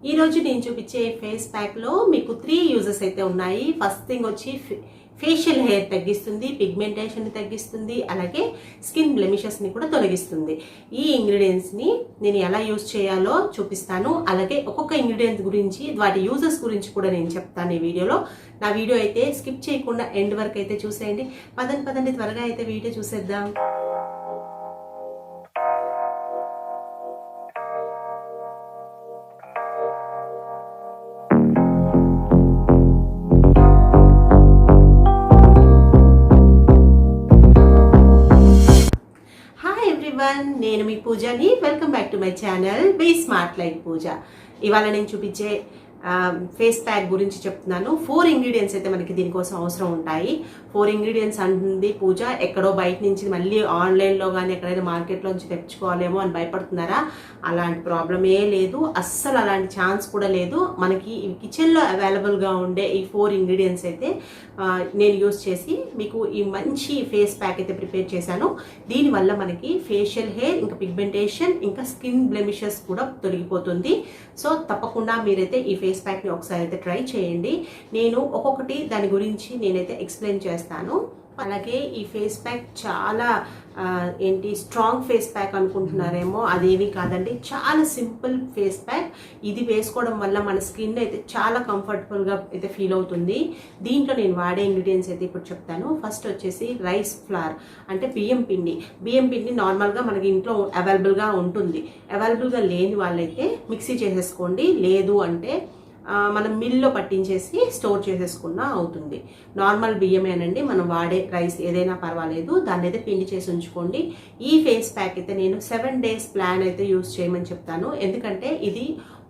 ఈ రోజు నేను చూపించే ఫేస్ ప్యాక్ లో మీకు 3 యూజెస్ అయితే ఉన్నాయి. ఫస్ట్ థింగ్ వచ్చి ఫేషియల్ హెయిర్ తగ్గిస్తుంది, పిగ్మెంటేషన్ ని తగ్గిస్తుంది, అలాగే స్కిన్ బ్లెమిషెస్ ని కూడా తొలగిస్తుంది. ఈ ఇంగ్రీడియంట్స్ ని నేను ఎలా యూజ్ చేయాలో చూపిస్తాను. అలాగే ఒక్కొక్క ఇంగ్రీడియంట్ గురించి, వాటి యూజెస్ గురించి కూడా నేను చెప్తాను ఈ వీడియోలో. నా వీడియో అయితే స్కిప్ చేయకుండా ఎండ్ వరకు అయితే చూసేయండి. పదండి త్వరగా అయితే వీడియో చూసేద్దాం. నేను మీ పూజని. Welcome back to my channel Be Smart Life Pooja. ఇవాళ నేను చూపించే ఫేస్ ప్యాక్ గురించి చెప్తున్నాను. 4 ఇంగ్రీడియంట్స్ అయితే మనకి దీనికోసం అవసరం ఉంటాయి. 4 ఇంగ్రీడియంట్స్ అంటుంది పూజ. ఎక్కడో బయట నుంచి మళ్ళీ ఆన్లైన్లో కానీ ఎక్కడైనా మార్కెట్లో నుంచి తెచ్చుకోవాలేమో అని భయపడుతున్నారా? అలాంటి ప్రాబ్లమే లేదు, అస్సలు అలాంటి ఛాన్స్ కూడా లేదు. మనకి కిచెన్లో అవైలబుల్గా ఉండే ఈ 4 ఇంగ్రీడియంట్స్ అయితే నేను యూజ్ చేసి మీకు ఈ మంచి ఫేస్ ప్యాక్ అయితే ప్రిపేర్ చేశాను. దీనివల్ల మనకి ఫేషియల్ హెయిర్, ఇంకా పిగ్మెంటేషన్, ఇంకా స్కిన్ బ్లెమిషెస్ కూడా తొలగిపోతుంది. సో తప్పకుండా మీరైతే ఈ ఫేస్ ప్యాక్ ని ఒకసారి అయితే ట్రై చేయండి. నేను ఒక్కొక్కటి దాని గురించి నేనైతే ఎక్స్ప్లెయిన్ చేస్తాను. అలాగే ఈ ఫేస్ ప్యాక్ చాలా స్ట్రాంగ్ ఫేస్ ప్యాక్ అనుకుంటున్నారేమో, అదేమీ కాదండి. చాలా సింపుల్ ఫేస్ ప్యాక్. ఇది వేసుకోవడం వల్ల మన స్కిన్ అయితే చాలా కంఫర్టబుల్గా అయితే ఫీల్ అవుతుంది. దీంట్లో నేను వాడే ఇంగ్రీడియంట్స్ అయితే ఇప్పుడు చెప్తాను. ఫస్ట్ వచ్చేసి రైస్ ఫ్లార్, అంటే బియ్యం పిండి. బియ్యం పిండి నార్మల్గా మనకి ఇంట్లో అవైలబుల్గా ఉంటుంది. అవైలబుల్గా లేని వాళ్ళైతే మిక్సీ చేసేసుకోండి. లేదు అంటే మనం మిల్లో పట్టించేసి స్టోర్ చేసేసుకున్నా అవుతుంది. నార్మల్ బియ్యమేనండి, మనం వాడే రైస్ ఏదైనా పర్వాలేదు. దాన్ని అయితే పిండి చేసి ఉంచుకోండి. ఈ ఫేస్ ప్యాక్ అయితే నేను 7 days ప్లాన్ అయితే యూజ్ చేయమని చెప్తాను. ఎందుకంటే ఇది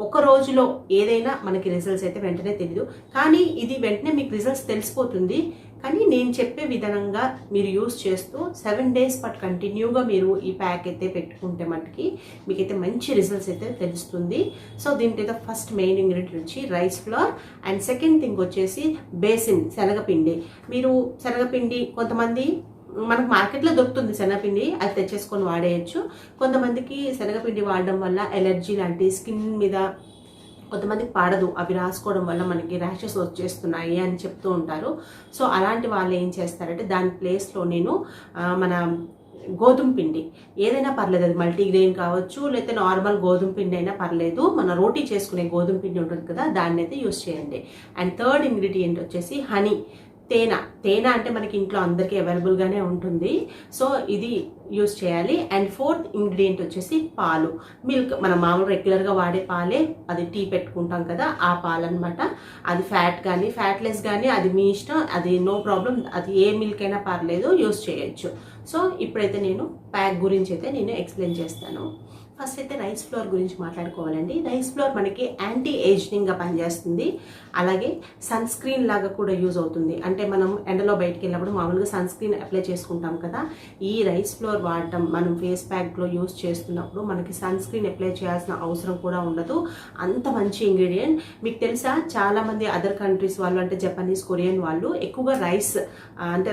ఒక రోజులో ఏదైనా మనకి రిజల్ట్స్ అయితే వెంటనే తెలియదు, కానీ ఇది వెంటనే మీకు రిజల్ట్స్ తెలిసిపోతుంది. కానీ నేను చెప్పే విధానంగా మీరు యూజ్ చేస్తూ 7 days పాటు కంటిన్యూగా మీరు ఈ ప్యాక్ అయితే పెట్టుకుంటే మటుకి మీకైతే మంచి రిజల్ట్స్ అయితే తెలుస్తుంది. సో దీంట్లో ఫస్ట్ మెయిన్ ఇంగ్రీడియంట్ వచ్చి rice flour, and second thing వచ్చేసి బేసిన్, శనగపిండి. మీరు శనగపిండి కొంతమంది మనకు మార్కెట్లో దొరుకుతుంది శనగపిండి, అది తెచ్చేసుకొని వాడేయచ్చు. కొంతమందికి శనగపిండి వాడడం వల్ల ఎలర్జీ లాంటి స్కిన్ మీద కొంతమందికి పడదు, అవి రాసుకోవడం వల్ల మనకి ర్యాషెస్ వచ్చేస్తున్నాయి అని చెప్తూ ఉంటారు. సో అలాంటి వాళ్ళు ఏం చేస్తారంటే దాని ప్లేస్లో నేను మన గోధుమ పిండి ఏదైనా పర్లేదు, అది మల్టీగ్రెయిన్ కావచ్చు, లేకపోతే నార్మల్ గోధుమ పిండి అయినా పర్లేదు. మన రోటీ చేసుకునే గోధుమ పిండి ఉంటుంది కదా, దాన్ని అయితే యూస్ చేయండి. అండ్ థర్డ్ ఇంగ్రీడియంట్ వచ్చేసి హనీ, తేనె అంటే మనకి ఇంట్లో అందరికీ అవైలబుల్గానే ఉంటుంది. సో ఇది యూజ్ చేయాలి. అండ్ ఫోర్త్ ఇంగ్రీడియంట్ వచ్చేసి పాలు, మిల్క్. మనం మామూలు రెగ్యులర్గా వాడే పాలే, అది టీ పెట్టుకుంటాం కదా, ఆ పాలు అనమాట. అది ఫ్యాట్ కానీ ఫ్యాట్లెస్ కానీ అది మీ ఇష్టం, అది నో ప్రాబ్లం. అది ఏ మిల్క్ అయినా పర్లేదు, యూజ్ చేయొచ్చు. సో ఇప్పుడైతే నేను ప్యాక్ గురించి అయితే నేను ఎక్స్ప్లెయిన్ చేస్తాను. ఫస్ట్ అయితే రైస్ ఫ్లోర్ గురించి మాట్లాడుకోవాలండి. రైస్ ఫ్లోర్ మనకి యాంటీ ఏజింగ్గా పనిచేస్తుంది. అలాగే సన్ స్క్రీన్ లాగా కూడా యూజ్ అవుతుంది. అంటే మనం ఎండలో బయటికి వెళ్ళినప్పుడు మామూలుగా సన్ స్క్రీన్ అప్లై చేసుకుంటాం కదా, ఈ రైస్ ఫ్లోర్ వాడటం మనం ఫేస్ ప్యాక్లో యూజ్ చేస్తున్నప్పుడు మనకి సన్ స్క్రీన్ అప్లై చేయాల్సిన అవసరం కూడా ఉండదు. అంత మంచి ఇంగ్రీడియంట్. మీకు తెలుసా, చాలా మంది అదర్ కంట్రీస్ వాళ్ళు, అంటే జపనీస్, కొరియన్ వాళ్ళు ఎక్కువగా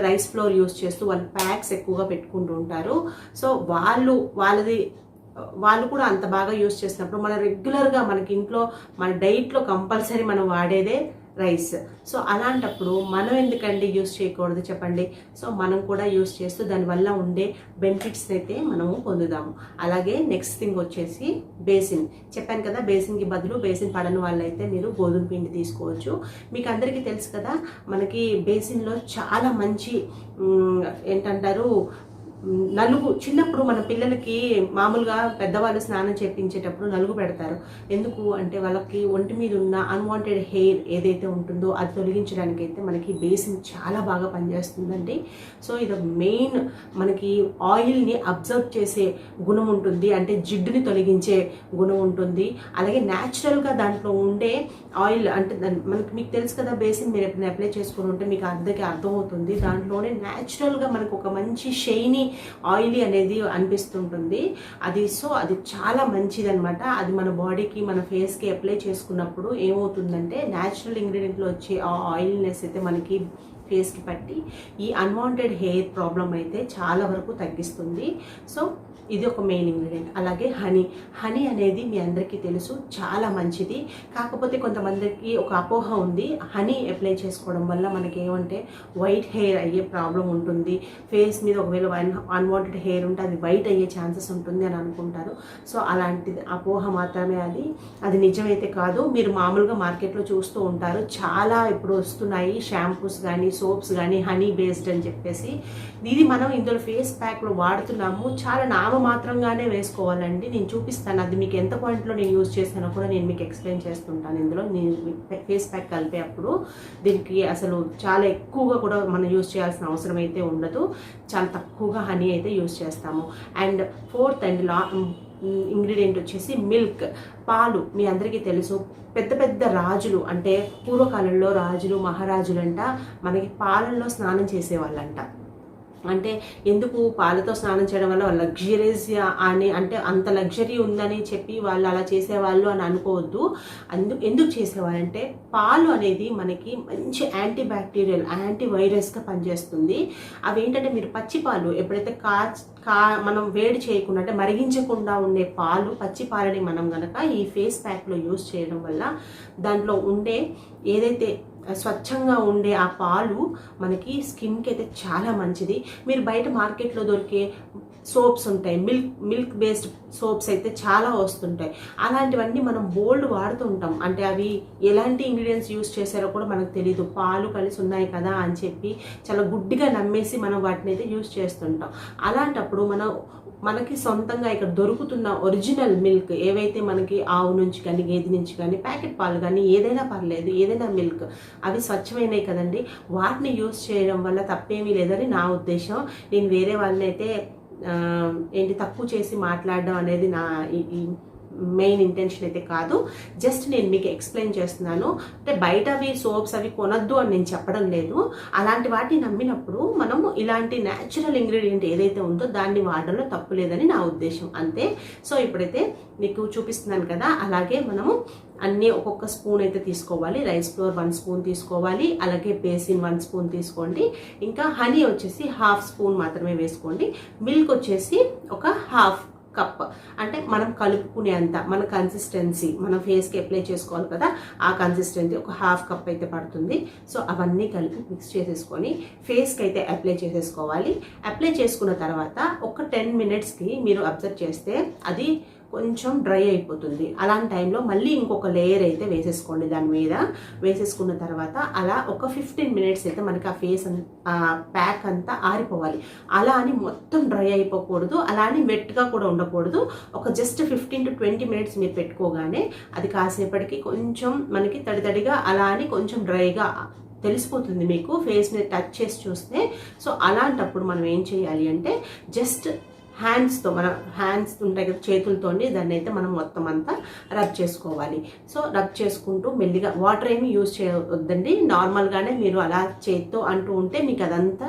రైస్ ఫ్లోర్ యూజ్ చేస్తూ వాళ్ళు ప్యాక్స్ ఎక్కువగా పెట్టుకుంటూ ఉంటారు. సో వాళ్ళు కూడా అంత బాగా యూజ్ చేసినప్పుడు మన రెగ్యులర్గా మనకి ఇంట్లో మన డైట్లో కంపల్సరీ మనం వాడేదే రైస్. సో అలాంటప్పుడు మనం ఎందుకండి యూజ్ చేయకూడదు చెప్పండి. సో మనం కూడా యూజ్ చేస్తూ దానివల్ల ఉండే బెనిఫిట్స్ అయితే మనము పొందుదాము. అలాగే నెక్స్ట్ థింగ్ వచ్చేసి బేసిన్. చెప్పాను కదా, బేసిన్కి బదులు బేసిన్ పడని వాళ్ళైతే మీరు గోధుమ పిండి తీసుకోవచ్చు. మీకు అందరికీ తెలుసు కదా, మనకి బేసిన్లో చాలా మంచి ఏంటంటారు నలుగు. చిన్నప్పుడు మన పిల్లలకి మామూలుగా పెద్దవాళ్ళు స్నానం చేయించేటప్పుడు నలుగు పెడతారు. ఎందుకు అంటే వాళ్ళకి ఒంటి మీద ఉన్న అన్వాంటెడ్ హెయిర్ ఏదైతే ఉంటుందో అది తొలగించడానికి అయితే మనకి బేసిన్ చాలా బాగా పనిచేస్తుందండి. సో ఇది మెయిన్, మనకి ఆయిల్ని అబ్జర్వ్ చేసే గుణం ఉంటుంది, అంటే జిడ్డుని తొలగించే గుణం ఉంటుంది. అలాగే న్యాచురల్గా దాంట్లో ఉండే ఆయిల్, అంటే మీకు తెలుసు కదా, బేసిన్ మీరు ఎప్పుడైనా అప్లై చేసుకుని ఉంటే మీకు అందరికీ అర్థమవుతుంది. దాంట్లోనే న్యాచురల్గా మనకు ఒక మంచి షైనీ ఆయిలీ అనేది అనిపిస్తుంటుంది. అది చాలా మంచిది అనమాట. అది మన బాడీకి, మన ఫేస్కి అప్లై చేసుకున్నప్పుడు ఏమవుతుందంటే న్యాచురల్ ఇంగ్రీడియంట్లో వచ్చే ఆ ఆయిల్నెస్ అయితే మనకి ఫేస్కి పట్టి ఈ అన్వాంటెడ్ హెయిర్ ప్రాబ్లం అయితే చాలా వరకు తగ్గిస్తుంది. సో ఇది ఒక మెయిన్ ఇంగ్రీడియంట్. అలాగే హనీ అనేది మీ అందరికీ తెలుసు, చాలా మంచిది. కాకపోతే కొంతమందికి ఒక అపోహ ఉంది, హనీ అప్లై చేసుకోవడం వల్ల మనకి ఏమంటే వైట్ హెయిర్ అయ్యే ప్రాబ్లం ఉంటుంది, ఫేస్ మీద ఒకవేళ అన్వాంటెడ్ హెయిర్ ఉంటే అది వైట్ అయ్యే ఛాన్సెస్ ఉంటుంది అని అనుకుంటారు. సో అలాంటిది అపోహ మాత్రమే అది నిజమైతే కాదు. మీరు మామూలుగా మార్కెట్లో చూస్తూ ఉంటారు, చాలా ఇప్పుడు వస్తున్నాయి షాంపూస్ కానీ సోప్స్ కానీ హనీ బేస్డ్ అని చెప్పేసి. ఇది మనం ఇందులో ఫేస్ ప్యాక్లో వాడుతున్నాము, చాలా నామమాత్రంగానే వేసుకోవాలండి. నేను చూపిస్తాను, అది మీకు ఎంత పాయింట్లో నేను యూజ్ చేస్తానో కూడా నేను మీకు ఎక్స్ప్లెయిన్ చేస్తుంటాను. ఇందులో నేను ఫేస్ ప్యాక్ కలిపేటప్పుడు దీనికి అసలు చాలా ఎక్కువగా కూడా మనం యూజ్ చేయాల్సిన అవసరం అయితే ఉండదు, చాలా తక్కువగా హనీ అయితే యూజ్ చేస్తాము. అండ్ ఫోర్త్ అండ్ ఇంగ్రీడియంట్ వచ్చేసి మిల్క్, పాలు. మీ అందరికీ తెలుసు, పెద్ద పెద్ద రాజులు అంటే పూర్వకాలంలో రాజులు మహారాజులంట మనకి పాలల్లో స్నానం చేసేవాళ్ళంట. అంటే ఎందుకు పాలతో స్నానం చేయడం వల్ల లగ్జరీస్ అని, అంటే అంత లగ్జరీ ఉందని చెప్పి వాళ్ళు అలా చేసేవాళ్ళు అని అనుకోవద్దు. ఎందుకు చేసేవాళ్ళంటే పాలు అనేది మనకి మంచి యాంటీ బ్యాక్టీరియల్ యాంటీ వైరస్గా పనిచేస్తుంది. అవి ఏంటంటే మీరు పచ్చి పాలు ఎప్పుడైతే మనం వేడి చేయకుండా అంటే మరిగించకుండా ఉండే పాలు, పచ్చి పాలని మనం కనుక ఈ ఫేస్ ప్యాక్లో యూజ్ చేయడం వల్ల దాంట్లో ఉండే ఏదైతే స్వచ్ఛంగా ఉండే ఆ పాలు మనకి స్కిన్కి అయితే చాలా మంచిది. మీరు బయట మార్కెట్లో దొరికే సోప్స్ ఉంటాయి, మిల్క్ బేస్డ్ సోప్స్ అయితే చాలా వస్తుంటాయి. అలాంటివన్నీ మనం బోల్డ్ వాడుతూ ఉంటాం, అంటే అవి ఎలాంటి ఇంగ్రీడియంట్స్ యూజ్ చేశారో కూడా మనకు తెలియదు, పాలు కలిసి ఉన్నాయి కదా అని చెప్పి చాలా గుడ్డిగా నమ్మేసి మనం వాటిని అయితే యూజ్ చేస్తుంటాం. అలాంటప్పుడు మనకి సొంతంగా ఇక్కడ దొరుకుతున్న ఒరిజినల్ మిల్క్ ఏవైతే మనకి ఆవు నుంచి కానీ గేదె నుంచి కానీ ప్యాకెట్ పాలు కానీ ఏదైనా పర్లేదు, ఏదైనా మిల్క్ అవి స్వచ్ఛమైనవి కదండి, వాటిని యూజ్ చేయడం వల్ల తప్పేమీ లేదని నా ఉద్దేశం. నేను వేరే వాళ్ళని అయితే తక్కువ చేసి మాట్లాడడం అనేది నా మెయిన్ ఇంటెన్షన్ అయితే కాదు. జస్ట్ నేను మీకు ఎక్స్ప్లెయిన్ చేస్తున్నాను. అంటే బయట అవి సోప్స్ అవి కొనద్దు అని నేను చెప్పడం లేదు. అలాంటి వాటిని నమ్మినప్పుడు మనము ఇలాంటి న్యాచురల్ ఇంగ్రీడియంట్ ఏదైతే ఉందో దాన్ని వాడడంలో తప్పు లేదని నా ఉద్దేశం, అంతే. సో ఇప్పుడైతే మీకు చూపిస్తున్నాను కదా, అలాగే మనము అన్నీ ఒక్కొక్క స్పూన్ అయితే తీసుకోవాలి. రైస్ ఫ్లోర్ 1 స్పూన్ తీసుకోవాలి, అలాగే బేసిన్ 1 స్పూన్ తీసుకోండి. ఇంకా హనీ వచ్చేసి 1/2 స్పూన్ మాత్రమే వేసుకోండి. మిల్క్ వచ్చేసి ఒక 1/2 కప్, అంటే మనం కలుపుకునే అంత మన కన్సిస్టెన్సీ, మనం ఫేస్కి అప్లై చేసుకోవాలి కదా, ఆ కన్సిస్టెన్సీ ఒక 1/2 కప్ అయితే పడుతుంది. సో అవన్నీ కలిపి మిక్స్ చేసేసుకొని ఫేస్కి అయితే అప్లై చేసేసుకోవాలి. అప్లై చేసుకున్న తర్వాత ఒక 10 మినిట్స్కి మీరు అబ్జర్వ్ చేస్తే అది కొంచెం డ్రై అయిపోతుంది. అలాంటి టైంలో మళ్ళీ ఇంకొక లేయర్ అయితే వేసేసుకోండి. దాని మీద వేసేసుకున్న తర్వాత అలా ఒక 15 మినిట్స్ అయితే మనకి ఆ ఫేస్ ప్యాక్ అంతా ఆరిపోవాలి. అలా అని మొత్తం డ్రై అయిపోకూడదు, అలా అని వెట్గా కూడా ఉండకూడదు. ఒక జస్ట్ 15 to 20 మినిట్స్ మీరు పెట్టుకోగానే అది కాసేపటికి కొంచెం మనకి తడితడిగా అలా అని కొంచెం డ్రైగా తెలిసిపోతుంది మీకు ఫేస్ మీద టచ్ చేసి చూస్తే. సో అలాంటప్పుడు మనం ఏం చేయాలి అంటే జస్ట్ హ్యాండ్స్తో, మన హ్యాండ్స్ ఉంటాయి కదా చేతులతోని, దాన్ని అయితే మనం మొత్తం అంతా రబ్ చేసుకోవాలి. సో రబ్ చేసుకుంటూ మెల్లిగా, వాటర్ ఏమి యూజ్ చేయవద్దండి, నార్మల్గానే మీరు అలా చేత్తో అంటూ ఉంటే మీకు అదంతా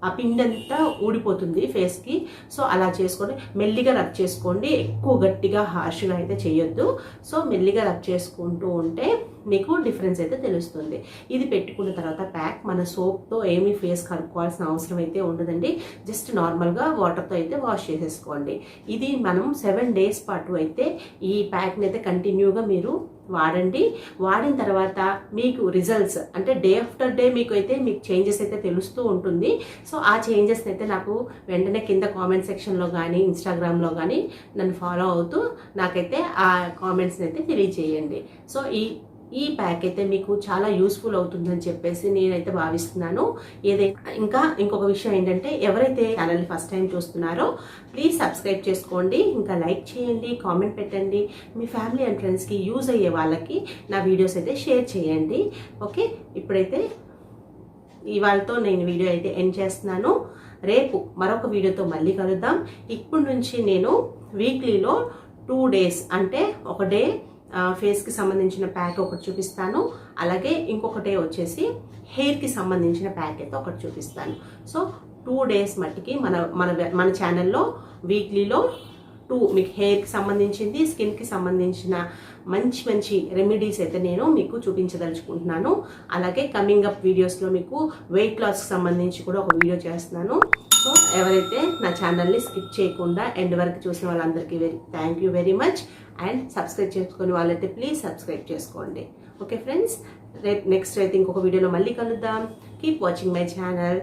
ఆ పిండి అంతా ఊడిపోతుంది ఫేస్కి. సో అలా చేసుకోండి, మెల్లిగా రబ్ చేసుకోండి, ఎక్కువ గట్టిగా హార్ష్గా అయితే చేయొద్దు. సో మెల్లిగా రబ్ చేసుకుంటూ ఉంటే మీకు డిఫరెన్స్ అయితే తెలుస్తుంది. ఇది పెట్టుకున్న తర్వాత ప్యాక్ మన సోప్తో ఏమీ ఫేస్ కలుపుకోవాల్సిన అవసరం అయితే ఉండదండి, జస్ట్ నార్మల్గా వాటర్తో అయితే వాష్ చేసేసుకోండి. ఇది మనం 7 డేస్ పాటు అయితే ఈ ప్యాక్ని అయితే కంటిన్యూగా మీరు వాడండి. వాడిన తర్వాత మీకు రిజల్ట్స్ అంటే డే ఆఫ్టర్ డే మీకు చేంజెస్ అయితే తెలుస్తూ ఉంటుంది. సో ఆ చేంజెస్ అయితే నాకు వెంటనే కింద కామెంట్ సెక్షన్లో కానీ ఇన్స్టాగ్రామ్లో కానీ నన్ను ఫాలో అవుతూ నాకైతే ఆ కామెంట్స్ని అయితే తెలియజేయండి. సో ఈ ప్యాక్ అయితే మీకు చాలా యూస్ఫుల్ అవుతుందని చెప్పేసి నేనైతే భావిస్తున్నాను. ఇంకొక విషయం ఏంటంటే, ఎవరైతే ఛానల్ని ఫస్ట్ టైం చూస్తున్నారో ప్లీజ్ సబ్స్క్రైబ్ చేసుకోండి, ఇంకా లైక్ చేయండి, కామెంట్ పెట్టండి, మీ ఫ్యామిలీ అండ్ ఫ్రెండ్స్కి యూజ్ అయ్యే వాళ్ళకి నా వీడియోస్ అయితే షేర్ చేయండి. ఓకే, ఇప్పుడైతే ఇవాళతో నేను వీడియో అయితే ఎండ్ చేస్తున్నాను. రేపు మరొక వీడియోతో మళ్ళీ కలుద్దాం. ఇప్పటి నుంచి నేను వీక్లీలో 2 డేస్ అంటే ఒక డే ఫేస్కి సంబంధించిన ప్యాక్ ఒకటి చూపిస్తాను, అలాగే ఇంకొక డే వచ్చేసి హెయిర్కి సంబంధించిన ప్యాక్ అయితే ఒకటి చూపిస్తాను. సో 2 డేస్ మట్టికి మన ఛానల్లో వీక్లీలో మీకు హెయిర్కి సంబంధించింది, స్కిన్కి సంబంధించిన మంచి మంచి రెమెడీస్ అయితే నేను మీకు చూపించదలుచుకుంటున్నాను. అలాగే కమింగ్ అప్ వీడియోస్లో మీకు వెయిట్ లాస్కి సంబంధించి కూడా ఒక వీడియో చేస్తున్నాను. సో ఎవరైతే నా ఛానల్ని స్కిప్ చేయకుండా ఎండ్ వరకు చూసిన వాళ్ళందరికీ thank you very much. And subscribe చేసుకునే వాళ్ళైతే ప్లీజ్ సబ్స్క్రైబ్ చేసుకోండి. ఓకే ఫ్రెండ్స్, రేపు నెక్స్ట్ అయితే ఇంకొక వీడియోలో మళ్ళీ కలుద్దాం. Keep watching my channel.